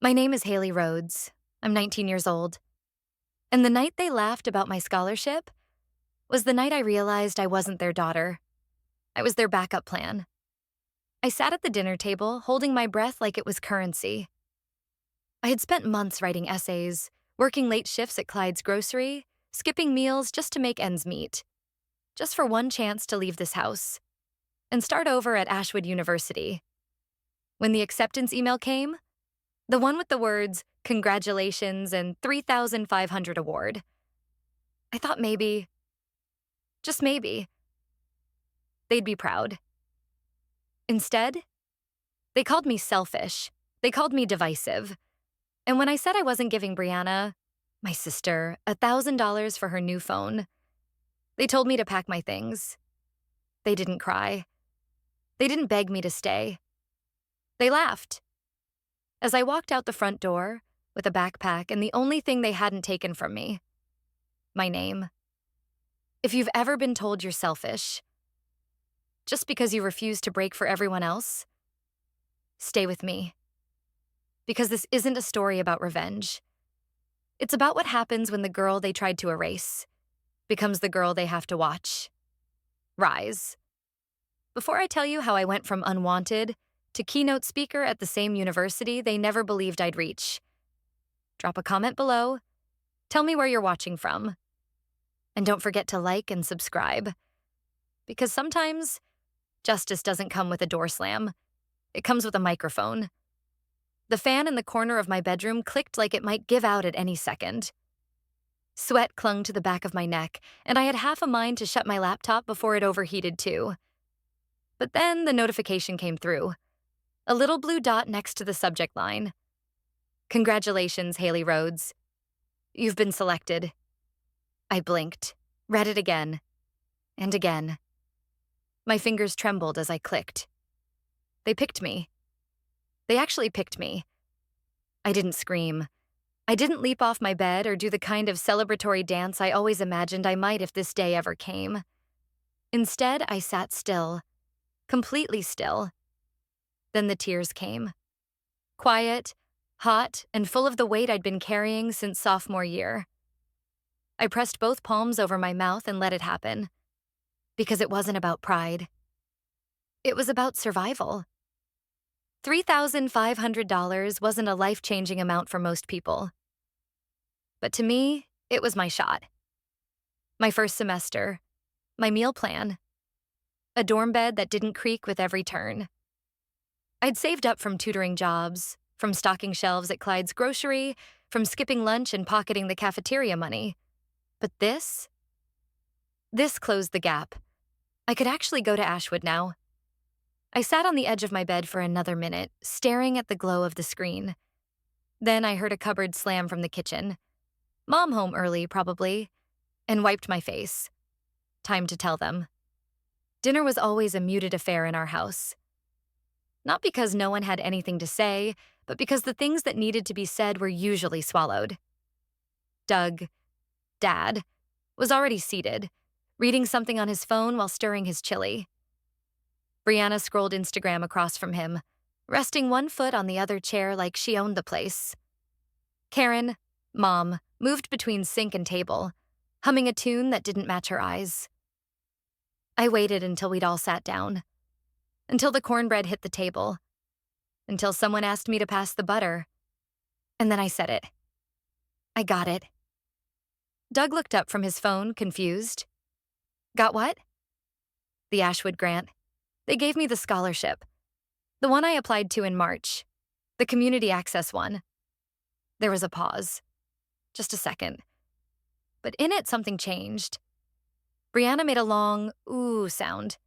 My name is Hailey Rhodes. I'm 19 years old. And the night they laughed about my scholarship was the night I realized I wasn't their daughter. I was their backup plan. I sat at the dinner table, holding my breath like it was currency. I had spent months writing essays, working late shifts at Clyde's grocery, skipping meals just to make ends meet, just for one chance to leave this house and start over at Ashwood University. When the acceptance email came, the one with the words, "Congratulations" and 3,500 award, I thought maybe, just maybe, they'd be proud. Instead, they called me selfish. They called me divisive. And when I said I wasn't giving Brianna, my sister, $1,000 for her new phone, they told me to pack my things. They didn't cry. They didn't beg me to stay. They laughed. As I walked out the front door with a backpack and the only thing they hadn't taken from me, my name. If you've ever been told you're selfish, just because you refuse to break for everyone else, stay with me. Because this isn't a story about revenge. It's about what happens when the girl they tried to erase becomes the girl they have to watch rise. Before I tell you how I went from unwanted to keynote speaker at the same university they never believed I'd reach, drop a comment below, tell me where you're watching from, and don't forget to like and subscribe. Because sometimes justice doesn't come with a door slam. It comes with a microphone. The fan in the corner of my bedroom clicked like it might give out at any second. Sweat clung to the back of my neck, and I had half a mind to shut my laptop before it overheated too. But then the notification came through. A little blue dot next to the subject line. "Congratulations, Hailey Rhodes. You've been selected." I blinked, read it again, and again. My fingers trembled as I clicked. They picked me. They actually picked me. I didn't scream. I didn't leap off my bed or do the kind of celebratory dance I always imagined I might if this day ever came. Instead, I sat still, completely still. Then the tears came. Quiet, hot, and full of the weight I'd been carrying since sophomore year. I pressed both palms over my mouth and let it happen. Because it wasn't about pride. It was about survival. $3,500 wasn't a life-changing amount for most people. But to me, it was my shot. My first semester, my meal plan, a dorm bed that didn't creak with every turn. I'd saved up from tutoring jobs, from stocking shelves at Clyde's grocery, from skipping lunch and pocketing the cafeteria money. But this closed the gap. I could actually go to Ashwood now. I sat on the edge of my bed for another minute, staring at the glow of the screen. Then I heard a cupboard slam from the kitchen. Mom home early, probably, and wiped my face. Time to tell them. Dinner was always a muted affair in our house. Not because no one had anything to say, but because the things that needed to be said were usually swallowed. Doug, Dad, was already seated, reading something on his phone while stirring his chili. Brianna scrolled Instagram across from him, resting one foot on the other chair like she owned the place. Karen, Mom, moved between sink and table, humming a tune that didn't match her eyes. I waited until we'd all sat down, until the cornbread hit the table, until someone asked me to pass the butter, and then I said it. I got it. Doug looked up from his phone, confused. Got what? The Ashwood grant. They gave me the scholarship. The one I applied to in March. The community access one. There was a pause. Just a second. But in it, something changed. Brianna made a long ooh sound.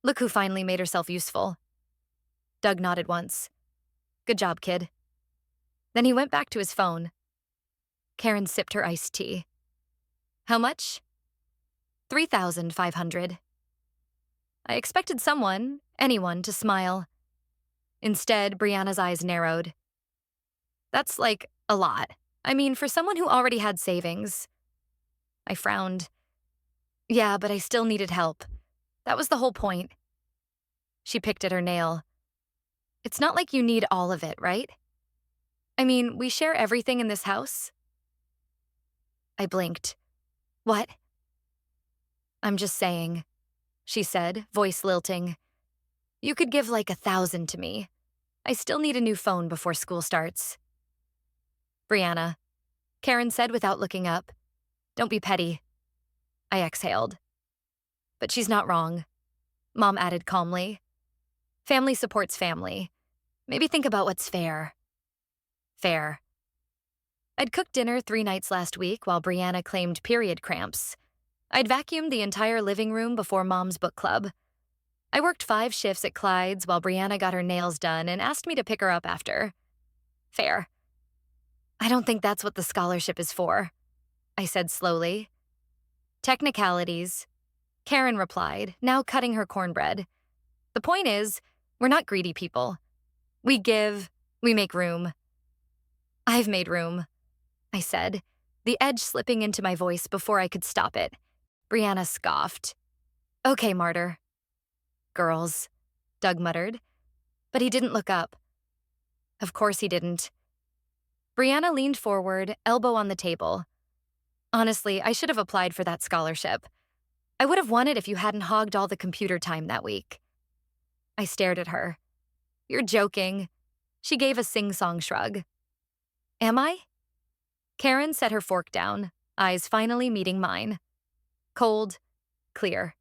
Look who finally made herself useful. Doug nodded once. Good job, kid. Then he went back to his phone. Karen sipped her iced tea. How much? 3,500. I expected someone, anyone, to smile. Instead, Brianna's eyes narrowed. That's like a lot. I mean, for someone who already had savings. I frowned. Yeah, but I still needed help. That was the whole point. She picked at her nail. It's not like you need all of it, right? I mean, we share everything in this house. I blinked. What? I'm just saying, she said, voice lilting. You could give like 1,000 to me. I still need a new phone before school starts. Brianna, Karen said without looking up. Don't be petty. I exhaled. But she's not wrong, Mom added calmly. Family supports family. Maybe think about what's fair. Fair. I'd cooked dinner 3 nights last week while Brianna claimed period cramps. I'd vacuumed the entire living room before Mom's book club. I worked 5 shifts at Clyde's while Brianna got her nails done and asked me to pick her up after. Fair. I don't think that's what the scholarship is for, I said slowly. Technicalities, Karen replied, now cutting her cornbread. The point is, we're not greedy people. We give, we make room. I've made room, I said, the edge slipping into my voice before I could stop it. Brianna scoffed. Okay, martyr. Girls, Doug muttered, but he didn't look up. Of course he didn't. Brianna leaned forward, elbow on the table. Honestly, I should have applied for that scholarship. I would have won it if you hadn't hogged all the computer time that week. I stared at her. You're joking. She gave a sing-song shrug. Am I? Karen set her fork down, eyes finally meeting mine. Cold, clear.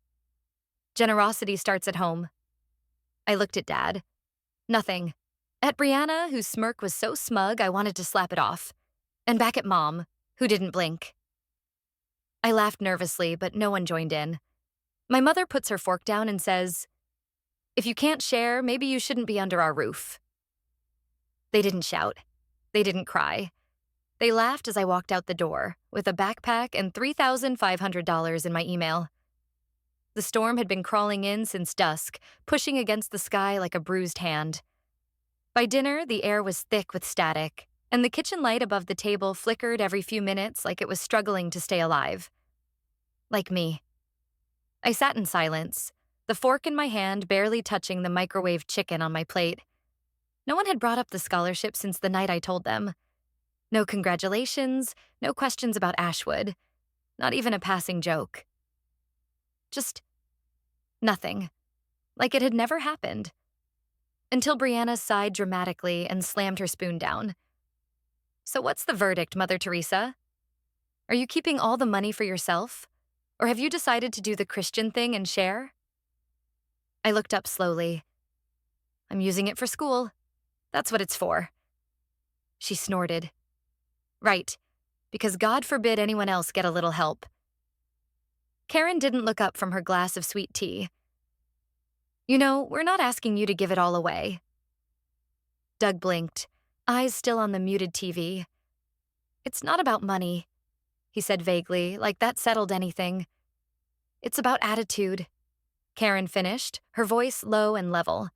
Generosity starts at home. I looked at Dad. Nothing. At Brianna, whose smirk was so smug I wanted to slap it off. And back at Mom, who didn't blink. I laughed nervously, but no one joined in. My mother puts her fork down and says, if you can't share, maybe you shouldn't be under our roof. They didn't shout. They didn't cry. They laughed as I walked out the door, with a backpack and $3,500 in my email. The storm had been crawling in since dusk, pushing against the sky like a bruised hand. By dinner, the air was thick with static, and the kitchen light above the table flickered every few minutes like it was struggling to stay alive. Like me. I sat in silence, the fork in my hand barely touching the microwaved chicken on my plate. No one had brought up the scholarship since the night I told them. No congratulations, no questions about Ashwood, not even a passing joke. Just nothing, like it had never happened. Until Brianna sighed dramatically and slammed her spoon down. So what's the verdict, Mother Teresa? Are you keeping all the money for yourself? Or have you decided to do the Christian thing and share? I looked up slowly. I'm using it for school. That's what it's for. She snorted. Right, because God forbid anyone else get a little help. Karen didn't look up from her glass of sweet tea. You know, we're not asking you to give it all away. Doug blinked, eyes still on the muted TV. It's not about money, he said vaguely, like that settled anything. It's about attitude. Karen finished, her voice low and level.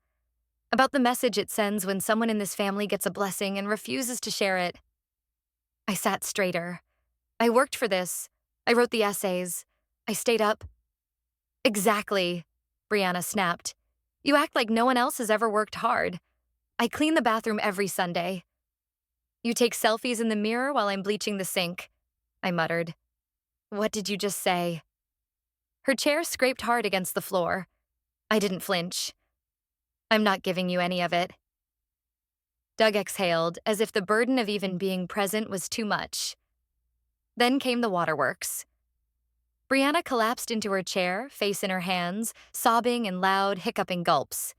About the message it sends when someone in this family gets a blessing and refuses to share it. I sat straighter. I worked for this. I wrote the essays. I stayed up. Exactly, Brianna snapped. You act like no one else has ever worked hard. I clean the bathroom every Sunday. You take selfies in the mirror while I'm bleaching the sink, I muttered. What did you just say? Her chair scraped hard against the floor. I didn't flinch. I'm not giving you any of it. Doug exhaled, as if the burden of even being present was too much. Then came the waterworks. Brianna collapsed into her chair, face in her hands, sobbing in loud, hiccuping gulps.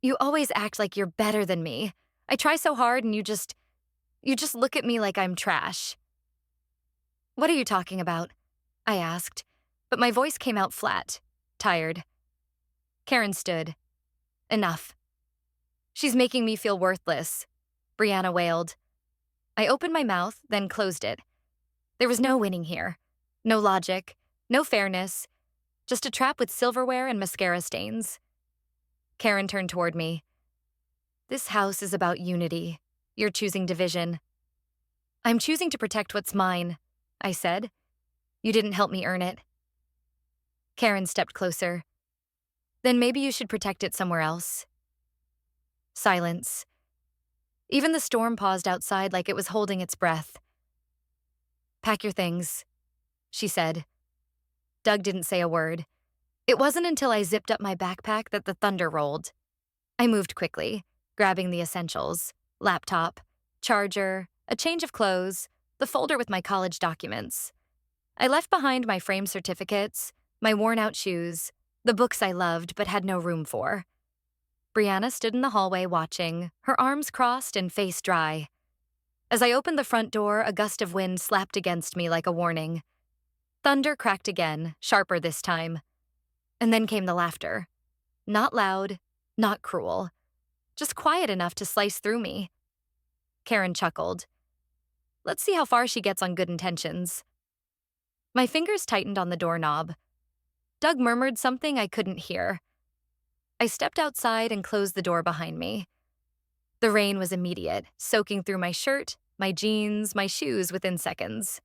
You always act like you're better than me. I try so hard and you just look at me like I'm trash. What are you talking about? I asked, but my voice came out flat, tired. Karen stood. Enough. She's making me feel worthless, Brianna wailed. I opened my mouth, then closed it. There was no winning here. No logic, no fairness, just a trap with silverware and mascara stains. Karen turned toward me. This house is about unity. You're choosing division. I'm choosing to protect what's mine, I said. You didn't help me earn it. Karen stepped closer. Then maybe you should protect it somewhere else. Silence. Even the storm paused outside like it was holding its breath. "Pack your things," she said. Doug didn't say a word. It wasn't until I zipped up my backpack that the thunder rolled. I moved quickly, grabbing the essentials: laptop, charger, a change of clothes, the folder with my college documents. I left behind my framed certificates, my worn-out shoes, the books I loved but had no room for. Brianna stood in the hallway watching, her arms crossed and face dry. As I opened the front door, a gust of wind slapped against me like a warning. Thunder cracked again, sharper this time. And then came the laughter. Not loud, not cruel, just quiet enough to slice through me. Karen chuckled. Let's see how far she gets on good intentions. My fingers tightened on the doorknob. Doug murmured something I couldn't hear. I stepped outside and closed the door behind me. The rain was immediate, soaking through my shirt, my jeans, my shoes within seconds.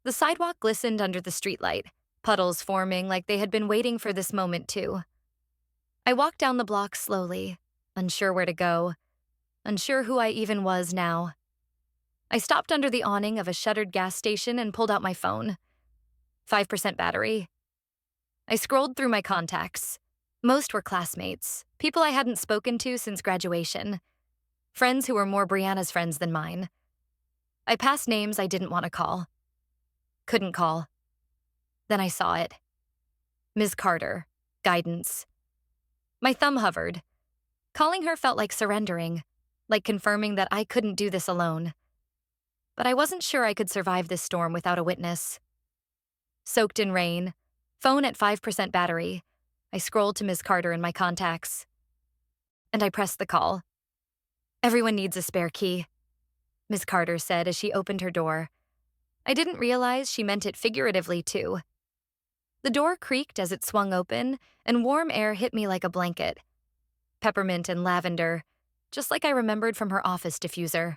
The sidewalk glistened under the streetlight, puddles forming like they had been waiting for this moment too. I walked down the block slowly, unsure where to go, unsure who I even was now. I stopped under the awning of a shuttered gas station and pulled out my phone. 5% battery. I scrolled through my contacts. Most were classmates, people I hadn't spoken to since graduation, friends who were more Brianna's friends than mine. I passed names I didn't want to call. Couldn't call. Then I saw it. Ms. Carter. Guidance. My thumb hovered. Calling her felt like surrendering, like confirming that I couldn't do this alone. But I wasn't sure I could survive this storm without a witness. Soaked in rain, phone at 5% battery, I scrolled to Ms. Carter in my contacts. And I pressed the call. Everyone needs a spare key, Ms. Carter said as she opened her door. I didn't realize she meant it figuratively, too. The door creaked as it swung open, and warm air hit me like a blanket. Peppermint and lavender, just like I remembered from her office diffuser.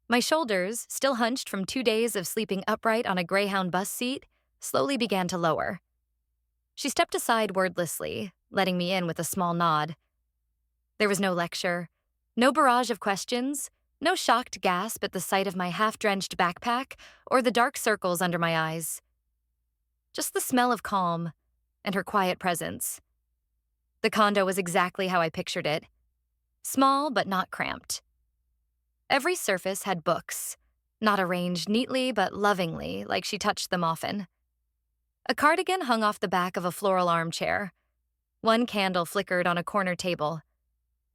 My shoulders, still hunched from 2 days of sleeping upright on a Greyhound bus seat, slowly began to lower. She stepped aside wordlessly, letting me in with a small nod. There was no lecture, no barrage of questions, no shocked gasp at the sight of my half-drenched backpack or the dark circles under my eyes. Just the smell of calm and her quiet presence. The condo was exactly how I pictured it. Small but not cramped. Every surface had books, not arranged neatly but lovingly, like she touched them often. A cardigan hung off the back of a floral armchair. One candle flickered on a corner table.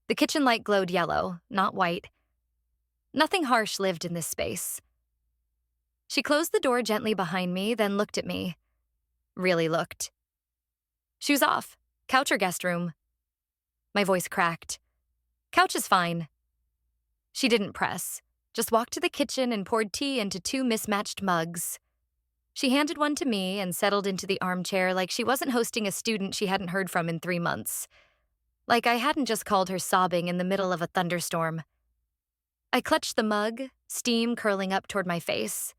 The kitchen light glowed yellow, not white. Nothing harsh lived in this space. She closed the door gently behind me, then looked at me. Really looked. Shoes off. Couch or guest room? My voice cracked. Couch is fine. She didn't press, just walked to the kitchen and poured tea into 2 mismatched mugs. She handed one to me and settled into the armchair like she wasn't hosting a student she hadn't heard from in 3 months. Like I hadn't just called her sobbing in the middle of a thunderstorm. I clutched the mug, steam curling up toward my face.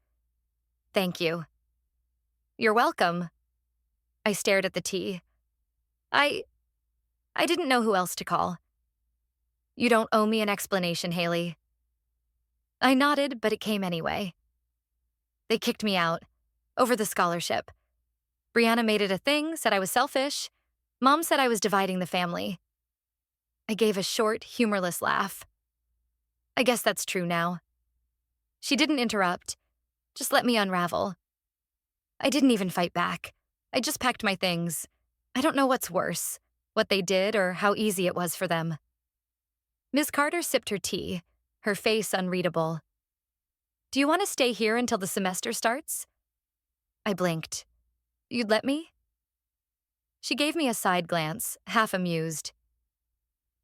Thank you. You're welcome. I stared at the tea. I didn't know who else to call. You don't owe me an explanation, Hailey. I nodded, but it came anyway. They kicked me out. Over the scholarship. Brianna made it a thing, said I was selfish. Mom said I was dividing the family. I gave a short, humorless laugh. I guess that's true now. She didn't interrupt, just let me unravel. I didn't even fight back. I just packed my things. I don't know what's worse, what they did or how easy it was for them. Ms. Carter sipped her tea, her face unreadable. Do you want to stay here until the semester starts? I blinked. You'd let me? She gave me a side glance, half amused.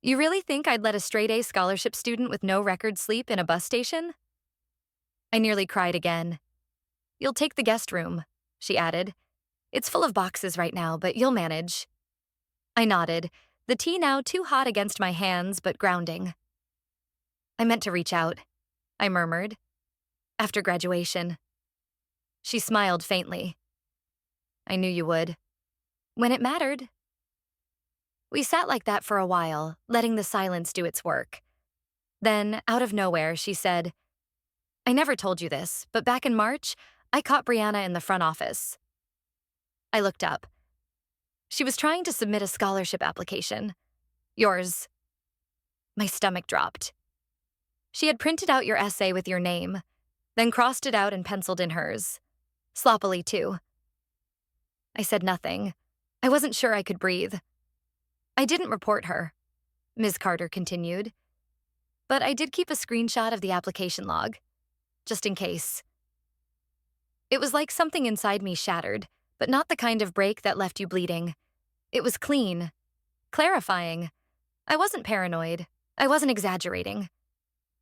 You really think I'd let a straight-A scholarship student with no record sleep in a bus station? I nearly cried again. You'll take the guest room, she added. It's full of boxes right now, but you'll manage. I nodded, the tea now too hot against my hands, but grounding. I meant to reach out, I murmured. After graduation. She smiled faintly. I knew you would. When it mattered. We sat like that for a while, letting the silence do its work. Then, out of nowhere, she said, "I never told you this, but back in March, I caught Brianna in the front office." I looked up. She was trying to submit a scholarship application. Yours. My stomach dropped. She had printed out your essay with your name, then crossed it out and penciled in hers. Sloppily, too. I said nothing. I wasn't sure I could breathe. "I didn't report her," Ms. Carter continued, "but I did keep a screenshot of the application log, just in case." It was like something inside me shattered, but not the kind of break that left you bleeding. It was clean, clarifying. I wasn't paranoid. I wasn't exaggerating.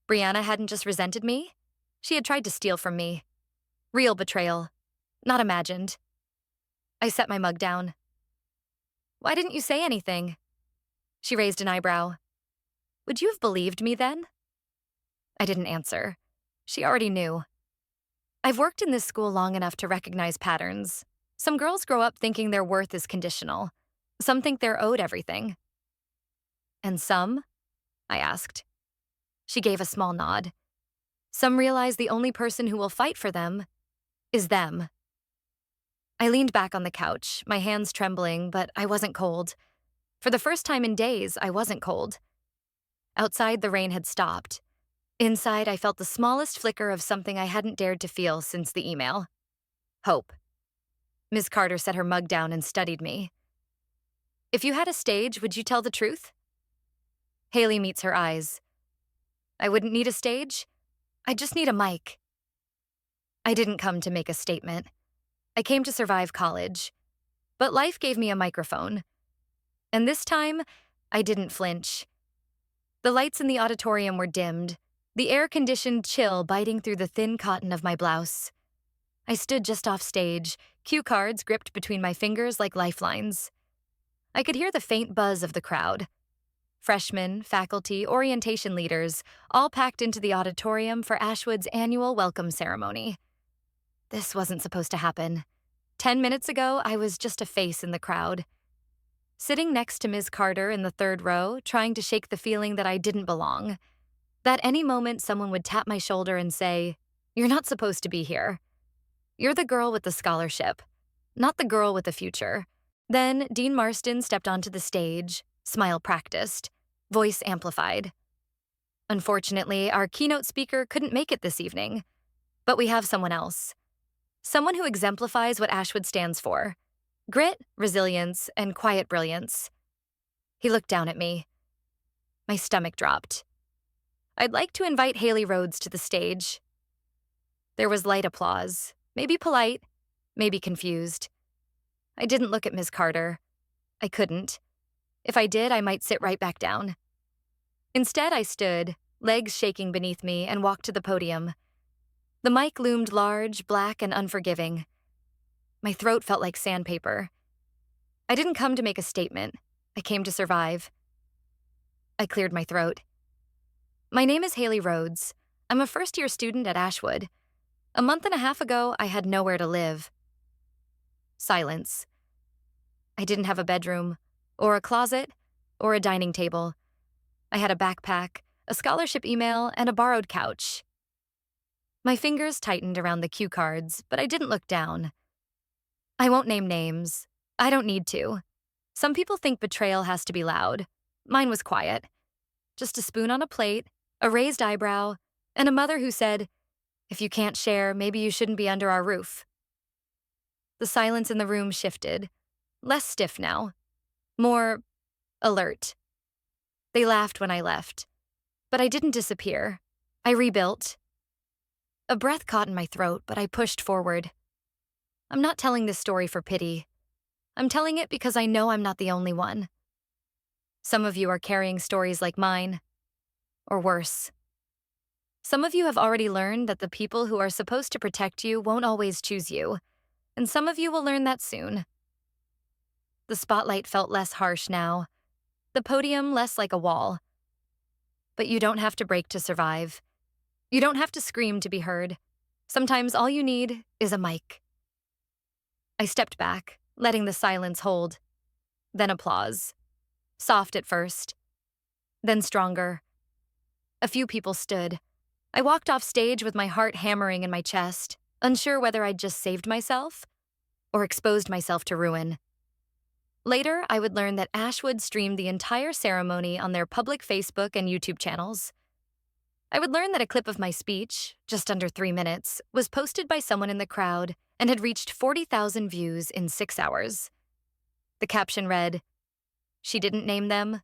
Brianna hadn't just resented me. She had tried to steal from me. Real betrayal, not imagined. I set my mug down. "Why didn't you say anything?" She raised an eyebrow. "Would you have believed me then?" I didn't answer. She already knew. I've worked in this school long enough to recognize patterns. Some girls grow up thinking their worth is conditional. Some think they're owed everything. "And some?" I asked. She gave a small nod. "Some realize the only person who will fight for them is them." I leaned back on the couch, my hands trembling, but I wasn't cold. For the first time in days, I wasn't cold. Outside, the rain had stopped. Inside, I felt the smallest flicker of something I hadn't dared to feel since the email. Hope. Ms. Carter set her mug down and studied me. "If you had a stage, would you tell the truth?" Hailey meets her eyes. "I wouldn't need a stage. I just need a mic." I didn't come to make a statement. I came to survive college. But life gave me a microphone. And this time, I didn't flinch. The lights in the auditorium were dimmed, the air-conditioned chill biting through the thin cotton of my blouse. I stood just off stage, cue cards gripped between my fingers like lifelines. I could hear the faint buzz of the crowd. Freshmen, faculty, orientation leaders, all packed into the auditorium for Ashwood's annual welcome ceremony. This wasn't supposed to happen. 10 minutes ago, I was just a face in the crowd. Sitting next to Ms. Carter in the third row, trying to shake the feeling that I didn't belong. That any moment someone would tap my shoulder and say, "You're not supposed to be here. You're the girl with the scholarship, not the girl with the future." Then Dean Marston stepped onto the stage, smile practiced, voice amplified. Unfortunately, our keynote speaker couldn't make it this evening, but we have someone else. Someone who exemplifies what Ashwood stands for: grit, resilience, and quiet brilliance. He looked down at me. My stomach dropped. "I'd like to invite Hailey Rhodes to the stage." There was light applause, maybe polite, maybe confused. I didn't look at Ms. Carter. I couldn't. If I did, I might sit right back down. Instead, I stood, legs shaking beneath me, and walked to the podium. The mic loomed large, black, and unforgiving. My throat felt like sandpaper. I didn't come to make a statement. I came to survive. I cleared my throat. "My name is Hailey Rhodes. I'm a first-year student at Ashwood. A month and a half ago, I had nowhere to live." Silence. I didn't have a bedroom, or a closet, or a dining table. I had a backpack, a scholarship email, and a borrowed couch. My fingers tightened around the cue cards, but I didn't look down. I won't name names. I don't need to. Some people think betrayal has to be loud. Mine was quiet. Just a spoon on a plate, a raised eyebrow, and a mother who said, "If you can't share, maybe you shouldn't be under our roof." The silence in the room shifted, less stiff now, more alert. They laughed when I left, but I didn't disappear. I rebuilt. A breath caught in my throat, but I pushed forward. I'm not telling this story for pity. I'm telling it because I know I'm not the only one. Some of you are carrying stories like mine, or worse. Some of you have already learned that the people who are supposed to protect you won't always choose you, and some of you will learn that soon. The spotlight felt less harsh now, the podium less like a wall. But you don't have to break to survive. You don't have to scream to be heard. Sometimes all you need is a mic. I stepped back, letting the silence hold. Then applause. Soft at first, then stronger. A few people stood. I walked off stage with my heart hammering in my chest, unsure whether I'd just saved myself or exposed myself to ruin. Later, I would learn that Ashwood streamed the entire ceremony on their public Facebook and YouTube channels. I would learn that a clip of my speech, just under 3 minutes, was posted by someone in the crowd and had reached 40,000 views in 6 hours. The caption read, "She didn't name them,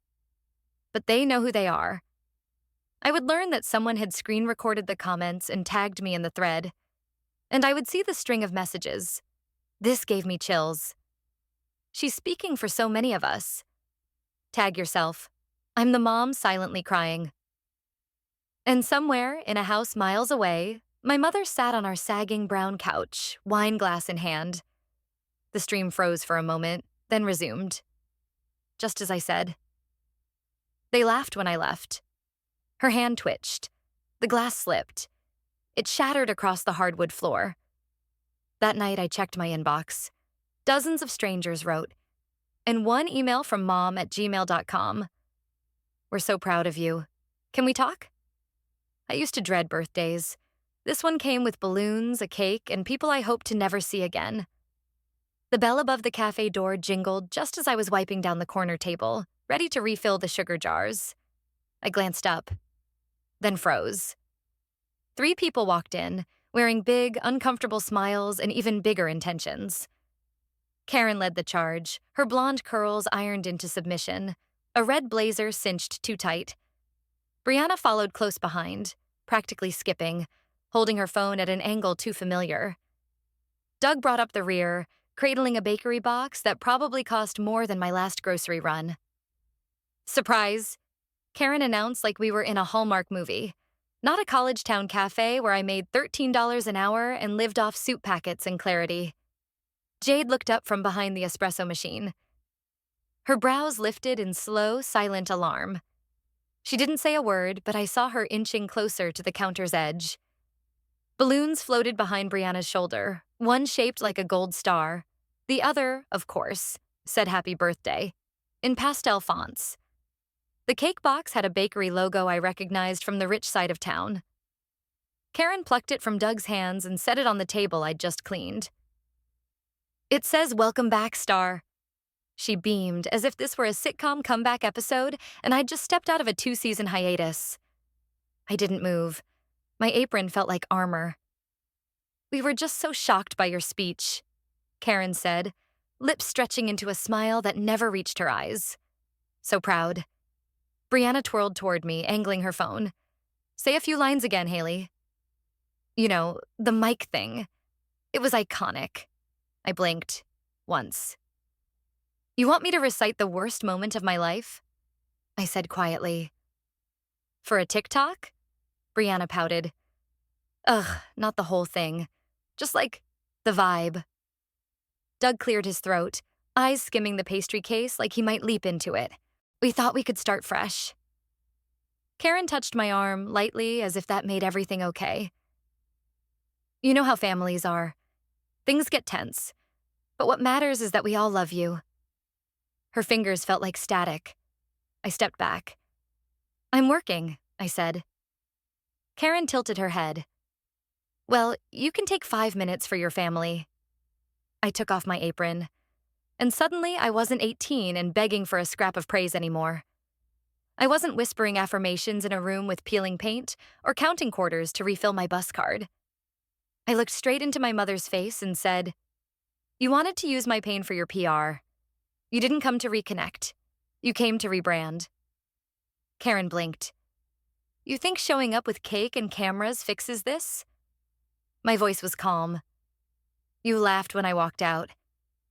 but they know who they are." I would learn that someone had screen recorded the comments and tagged me in the thread. And I would see the string of messages. This gave me chills. She's speaking for so many of us. Tag yourself. I'm the mom silently crying. And somewhere, in a house miles away, my mother sat on our sagging brown couch, wine glass in hand. The stream froze for a moment, then resumed. Just as I said. They laughed when I left. Her hand twitched. The glass slipped. It shattered across the hardwood floor. That night, I checked my inbox. Dozens of strangers wrote, and one email from mom@gmail.com. "We're so proud of you. Can we talk?" I used to dread birthdays. This one came with balloons, a cake, and people I hoped to never see again. The bell above the cafe door jingled just as I was wiping down the corner table, ready to refill the sugar jars. I glanced up, then froze. 3 people walked in, wearing big, uncomfortable smiles and even bigger intentions. Karen led the charge, her blonde curls ironed into submission, a red blazer cinched too tight. Brianna followed close behind, practically skipping, holding her phone at an angle too familiar. Doug brought up the rear, cradling a bakery box that probably cost more than my last grocery run. "Surprise," Karen announced like we were in a Hallmark movie. Not a college town cafe where I made $13 an hour and lived off soup packets and clarity. Jade looked up from behind the espresso machine. Her brows lifted in slow, silent alarm. She didn't say a word, but I saw her inching closer to the counter's edge. Balloons floated behind Brianna's shoulder, one shaped like a gold star. The other, of course, said happy birthday, in pastel fonts. The cake box had a bakery logo I recognized from the rich side of town. Karen plucked it from Doug's hands and set it on the table I'd just cleaned. "It says welcome back, star." She beamed as if this were a sitcom comeback episode and I'd just stepped out of a 2-season hiatus. I didn't move. My apron felt like armor. "We were just so shocked by your speech," Karen said, lips stretching into a smile that never reached her eyes. "So proud." Brianna twirled toward me, angling her phone. "Say a few lines again, Hailey." "You know, the mic thing. It was iconic." I blinked. Once. "You want me to recite the worst moment of my life?" I said quietly. "For a TikTok?" Brianna pouted. "Ugh, not the whole thing. Just like the vibe." Doug cleared his throat, eyes skimming the pastry case like he might leap into it. "We thought we could start fresh." Karen touched my arm lightly as if that made everything okay. "You know how families are. Things get tense. But what matters is that we all love you." Her fingers felt like static. I stepped back. "I'm working," I said. Karen tilted her head. "Well, you can take 5 minutes for your family." I took off my apron. And suddenly I wasn't 18 and begging for a scrap of praise anymore. I wasn't whispering affirmations in a room with peeling paint or counting quarters to refill my bus card. I looked straight into my mother's face and said, "You wanted to use my pain for your PR. You didn't come to reconnect. You came to rebrand." Karen blinked. "You think showing up with cake and cameras fixes this?" My voice was calm. "You laughed when I walked out.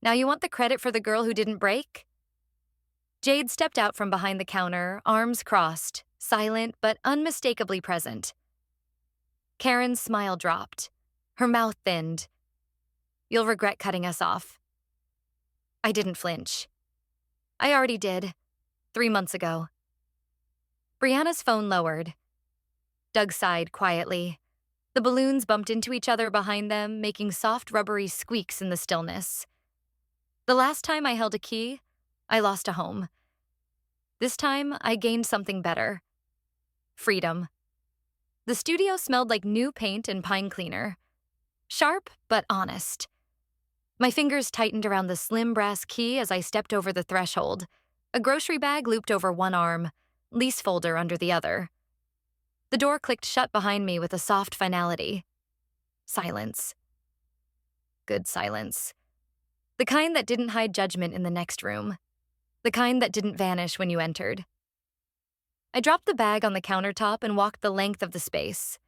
Now you want the credit for the girl who didn't break?" Jade stepped out from behind the counter, arms crossed, silent but unmistakably present. Karen's smile dropped. Her mouth thinned. "You'll regret cutting us off." I didn't flinch. I already did, 3 months ago. Brianna's phone lowered. Doug sighed quietly. The balloons bumped into each other behind them, making soft rubbery squeaks in the stillness. The last time I held a key, I lost a home. This time, I gained something better. Freedom. The studio smelled like new paint and pine cleaner. Sharp, but honest. My fingers tightened around the slim brass key as I stepped over the threshold, a grocery bag looped over one arm, lease folder under the other. The door clicked shut behind me with a soft finality. Silence. Good silence. The kind that didn't hide judgment in the next room. The kind that didn't vanish when you entered. I dropped the bag on the countertop and walked the length of the space.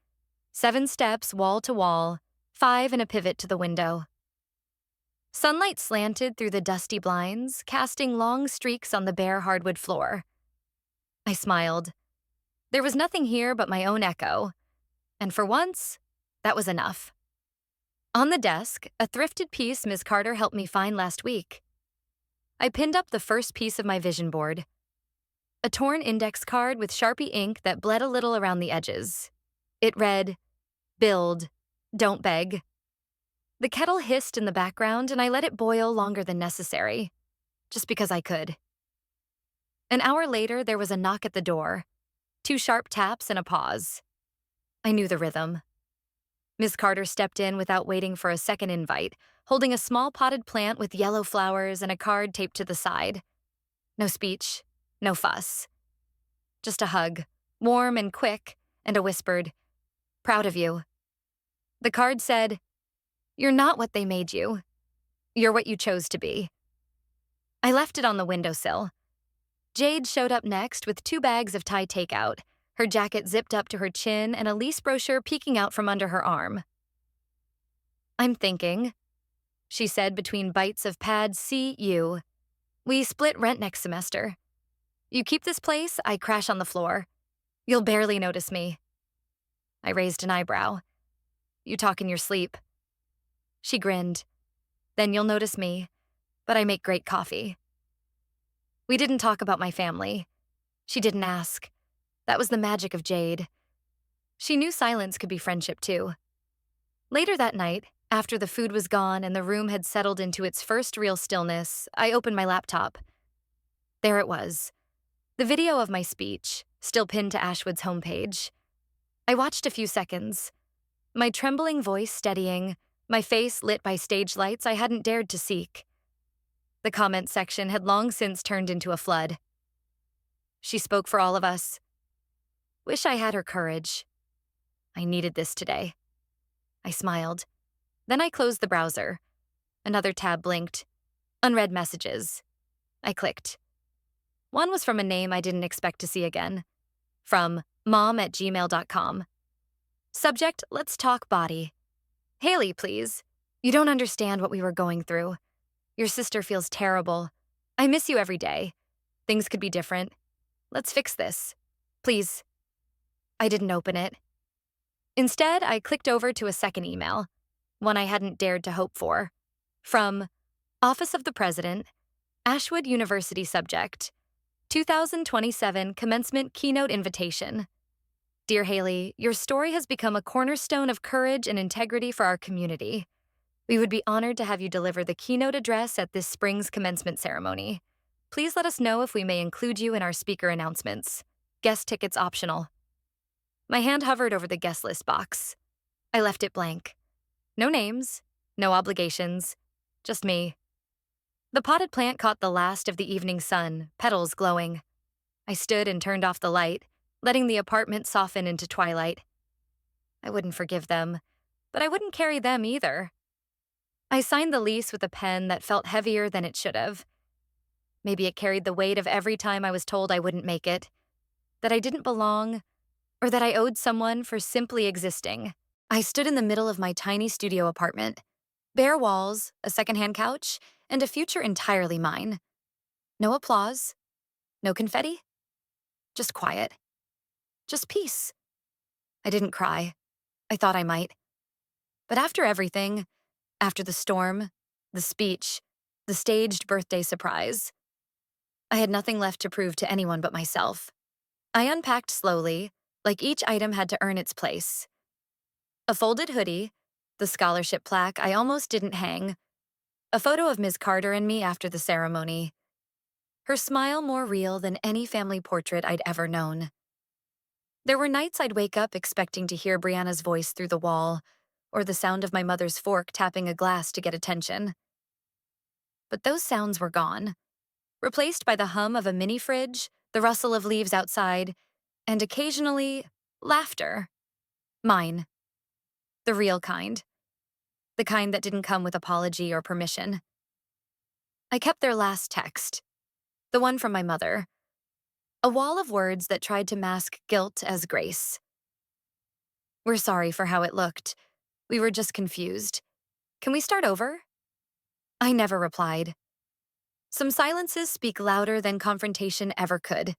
7 steps wall to wall, 5 in a pivot to the window. Sunlight slanted through the dusty blinds, casting long streaks on the bare hardwood floor. I smiled. There was nothing here but my own echo, and for once, that was enough. On the desk, a thrifted piece Ms. Carter helped me find last week. I pinned up the first piece of my vision board. A torn index card with Sharpie ink that bled a little around the edges. It read, "Build, don't beg." The kettle hissed in the background and I let it boil longer than necessary, just because I could. An hour later, there was a knock at the door, 2 sharp taps and a pause. I knew the rhythm. Ms. Carter stepped in without waiting for a second invite, holding a small potted plant with yellow flowers and a card taped to the side. No speech, no fuss. Just a hug, warm and quick, and a whispered, "Proud of you." The card said, "You're not what they made you. You're what you chose to be." I left it on the windowsill. Jade showed up next with 2 bags of Thai takeout, her jacket zipped up to her chin and a lease brochure peeking out from under her arm. "I'm thinking," she said between bites of pad CU. "We split rent next semester. You keep this place, I crash on the floor. You'll barely notice me." I raised an eyebrow. "You talk in your sleep." She grinned. "Then you'll notice me, but I make great coffee." We didn't talk about my family. She didn't ask. That was the magic of Jade. She knew silence could be friendship too. Later that night, after the food was gone and the room had settled into its first real stillness, I opened my laptop. There it was. The video of my speech, still pinned to Ashwood's homepage. I watched a few seconds. My trembling voice steadying, my face lit by stage lights I hadn't dared to seek. The comment section had long since turned into a flood. "She spoke for all of us. Wish I had her courage. I needed this today." I smiled. Then I closed the browser. Another tab blinked. Unread messages. I clicked. One was from a name I didn't expect to see again. From mom@gmail.com. Subject, "Let's talk body." "Hailey, please. You don't understand what we were going through. Your sister feels terrible. I miss you every day. Things could be different. Let's fix this. Please." I didn't open it. Instead, I clicked over to a second email, one I hadn't dared to hope for. From Office of the President, Ashwood University subject, 2027 Commencement Keynote Invitation. "Dear Hailey, your story has become a cornerstone of courage and integrity for our community. We would be honored to have you deliver the keynote address at this spring's commencement ceremony. Please let us know if we may include you in our speaker announcements. Guest tickets optional." My hand hovered over the guest list box. I left it blank. No names, no obligations, just me. The potted plant caught the last of the evening sun, petals glowing. I stood and turned off the light, letting the apartment soften into twilight. I wouldn't forgive them, but I wouldn't carry them either. I signed the lease with a pen that felt heavier than it should have. Maybe it carried the weight of every time I was told I wouldn't make it, that I didn't belong, or that I owed someone for simply existing. I stood in the middle of my tiny studio apartment. Bare walls, a secondhand couch, and a future entirely mine. No applause, no confetti, just quiet, just peace. I didn't cry. I thought I might. But after everything, after the storm, the speech, the staged birthday surprise, I had nothing left to prove to anyone but myself. I unpacked slowly, like each item had to earn its place. A folded hoodie, the scholarship plaque I almost didn't hang, a photo of Ms. Carter and me after the ceremony, her smile more real than any family portrait I'd ever known. There were nights I'd wake up expecting to hear Brianna's voice through the wall, or the sound of my mother's fork tapping a glass to get attention. But those sounds were gone, replaced by the hum of a mini fridge, the rustle of leaves outside, and occasionally, laughter. Mine. The real kind. The kind that didn't come with apology or permission. I kept their last text, the one from my mother. A wall of words that tried to mask guilt as grace. We're sorry for how it looked. We were just confused. Can we start over? I never replied. Some silences speak louder than confrontation ever could.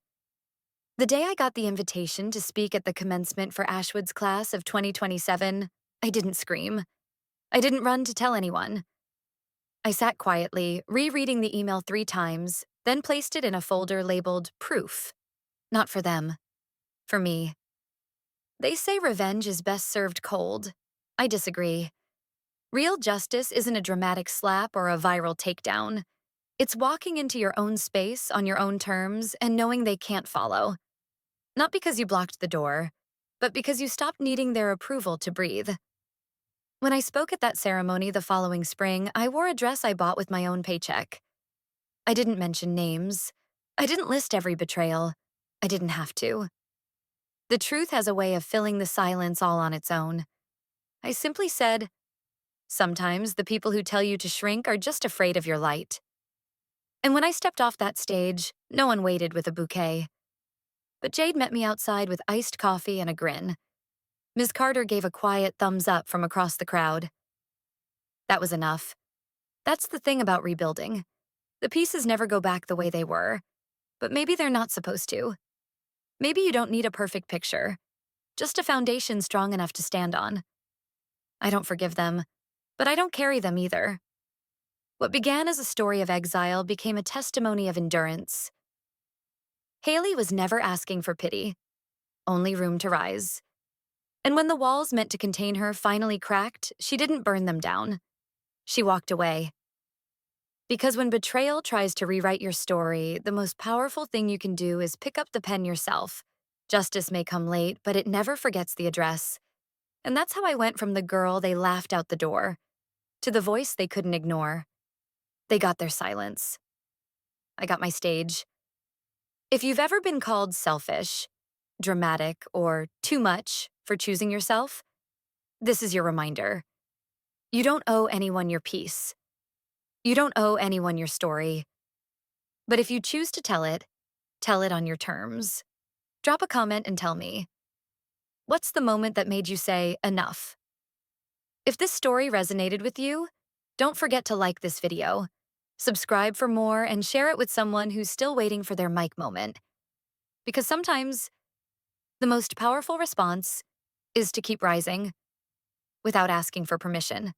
The day I got the invitation to speak at the commencement for Ashwood's class of 2027, I didn't scream. I didn't run to tell anyone. I sat quietly, rereading the email 3 times, then placed it in a folder labeled Proof. Not for them. For me. They say revenge is best served cold. I disagree. Real justice isn't a dramatic slap or a viral takedown. It's walking into your own space on your own terms and knowing they can't follow. Not because you blocked the door, but because you stopped needing their approval to breathe. When I spoke at that ceremony the following spring, I wore a dress I bought with my own paycheck. I didn't mention names. I didn't list every betrayal. I didn't have to. The truth has a way of filling the silence all on its own. I simply said, sometimes the people who tell you to shrink are just afraid of your light. And when I stepped off that stage, no one waited with a bouquet. But Jade met me outside with iced coffee and a grin. Ms. Carter gave a quiet thumbs up from across the crowd. That was enough. That's the thing about rebuilding. The pieces never go back the way they were, but maybe they're not supposed to. Maybe you don't need a perfect picture, just a foundation strong enough to stand on. I don't forgive them, but I don't carry them either. What began as a story of exile became a testimony of endurance. Hailey was never asking for pity, only room to rise. And when the walls meant to contain her finally cracked, she didn't burn them down. She walked away. Because when betrayal tries to rewrite your story, the most powerful thing you can do is pick up the pen yourself. Justice may come late, but it never forgets the address. And that's how I went from the girl they laughed out the door to the voice they couldn't ignore. They got their silence. I got my stage. If you've ever been called selfish, dramatic, or too much for choosing yourself, this is your reminder. You don't owe anyone your peace. You don't owe anyone your story. But if you choose to tell it on your terms. Drop a comment and tell me. What's the moment that made you say, enough? If this story resonated with you, don't forget to like this video, subscribe for more, and share it with someone who's still waiting for their mic moment. Because sometimes, the most powerful response is to keep rising without asking for permission.